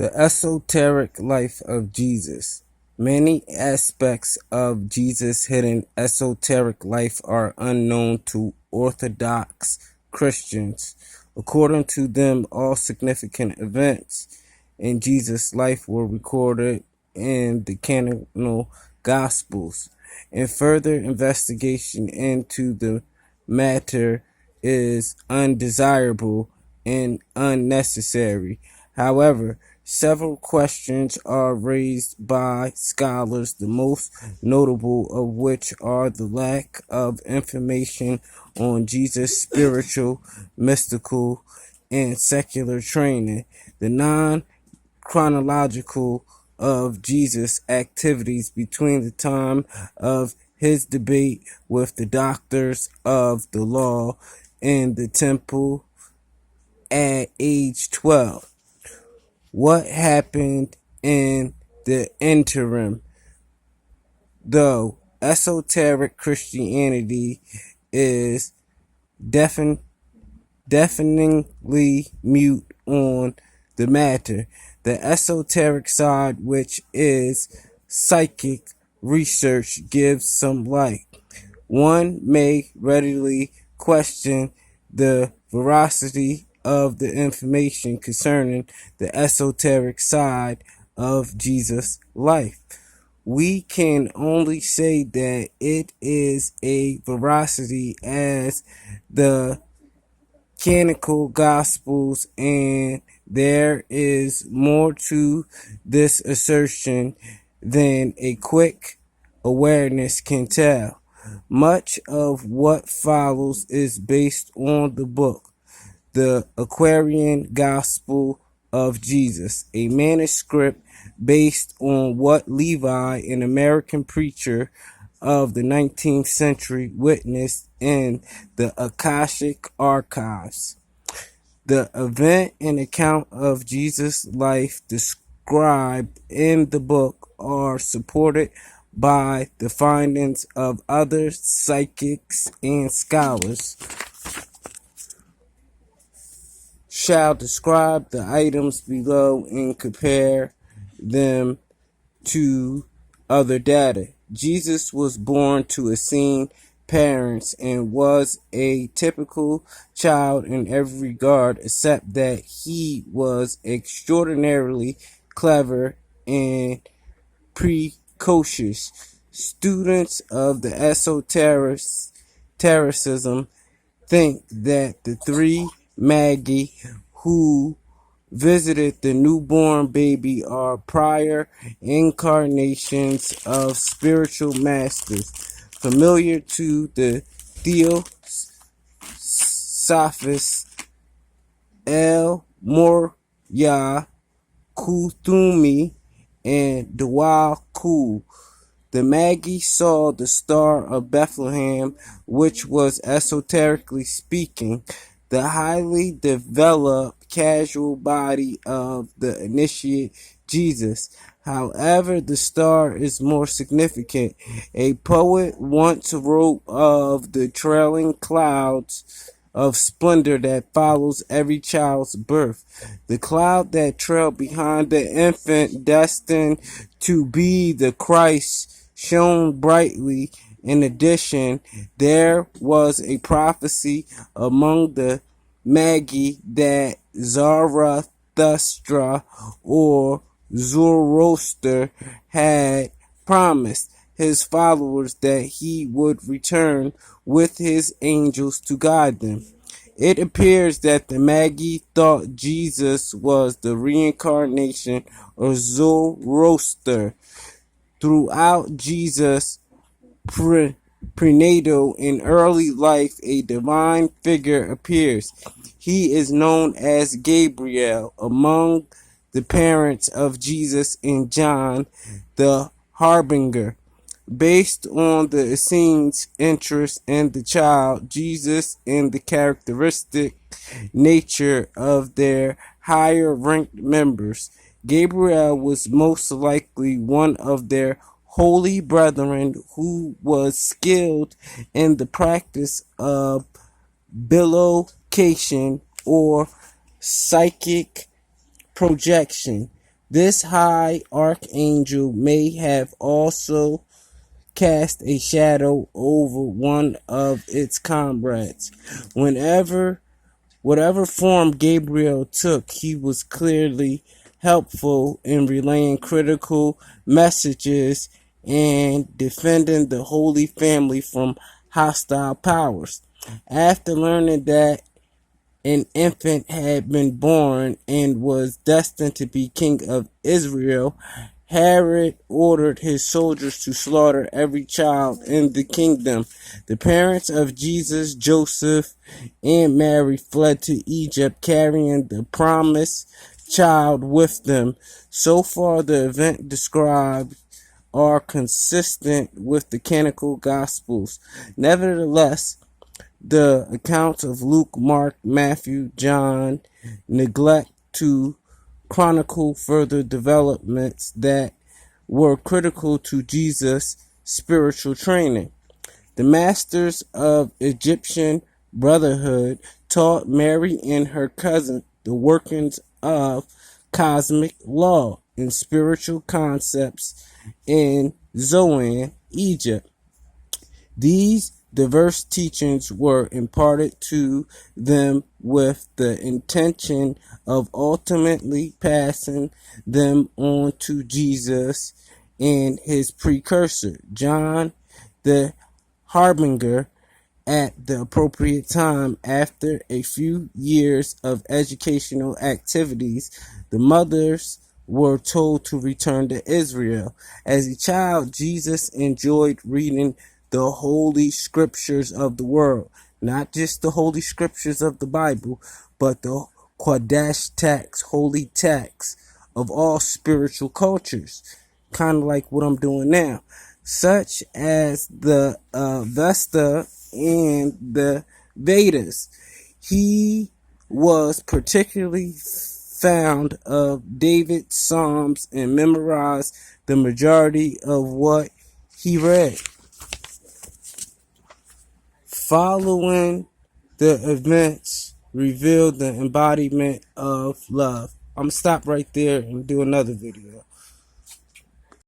The esoteric life of Jesus. Many aspects of Jesus' hidden esoteric life are unknown to Orthodox Christians. According to them, all significant events in Jesus' life were recorded in the canonical Gospels, and further investigation into the matter is undesirable and unnecessary. However, several questions are raised by scholars, the most notable of which are the lack of information on Jesus' spiritual, mystical, and secular training, the non-chronological of Jesus' activities between the time of his debate with the doctors of the law in the temple at age 12. What happened in the interim? Though esoteric Christianity is deafeningly mute on the matter, the esoteric side, which is psychic research, gives some light. One may readily question the veracity of the information concerning the esoteric side of Jesus' life. We can only say that it is a veracity as the canonical Gospels, and there is more to this assertion than a quick awareness can tell. Much of what follows is based on the book, The Aquarian Gospel of Jesus, a manuscript based on what Levi, an American preacher of the 19th century, witnessed in the Akashic archives. The event and account of Jesus' life described in the book are supported by the findings of other psychics and scholars. Shall describe the items below and compare them to other data. Jesus was born to Essene parents and was a typical child in every regard except that he was extraordinarily clever and precocious. Students of the esotericism think that the three magi who visited the newborn baby are prior incarnations of spiritual masters, familiar to the Theosophists El Morya, Kuthumi, and Dawal Ku. The Magi saw the Star of Bethlehem, which was, esoterically speaking, the highly developed casual body of the initiate Jesus. However, the star is more significant. A poet once wrote of the trailing clouds of splendor that follows every child's birth. The cloud that trailed behind the infant destined to be the Christ shone brightly. In addition, there was a prophecy among the Magi that Zarathustra or Zoroaster had promised his followers that he would return with his angels to guide them. It appears that the Magi thought Jesus was the reincarnation of Zoroaster. Throughout Jesus' prenatal and early life, a divine figure appears. He is known as Gabriel among the parents of Jesus and John the Harbinger. Based on the Essenes' interest in the child Jesus and the characteristic nature of their higher ranked members, Gabriel was most likely one of their holy brethren who was skilled in the practice of bilocation or psychic projection. This high archangel may have also cast a shadow over one of its comrades. Whatever form Gabriel took, he was clearly helpful in relaying critical messages and defending the Holy Family from hostile powers. After learning that an infant had been born and was destined to be king of Israel, Herod ordered his soldiers to slaughter every child in the kingdom. The parents of Jesus, Joseph, and Mary fled to Egypt, carrying the promised child with them. So far, the event described are consistent with the canonical Gospels. Nevertheless, the accounts of Luke, Mark, Matthew, John neglect to chronicle further developments that were critical to Jesus' spiritual training. The masters of Egyptian brotherhood taught Mary and her cousin the workings of cosmic law and spiritual concepts in Zoan, Egypt. These diverse teachings were imparted to them with the intention of ultimately passing them on to Jesus and his precursor, John the Harbinger, at the appropriate time. After a few years of educational activities, the mothers were told to return to Israel. As a child, Jesus enjoyed reading the holy scriptures of the world, not just the holy scriptures of the Bible, but the Kodesh text, holy text of all spiritual cultures, kind of like what I'm doing now, such as the Vesta and the Vedas. He was particularly fond of David's Psalms and memorized the majority of what he read. Following the events revealed the embodiment of love. I'm going to stop right there and do another video.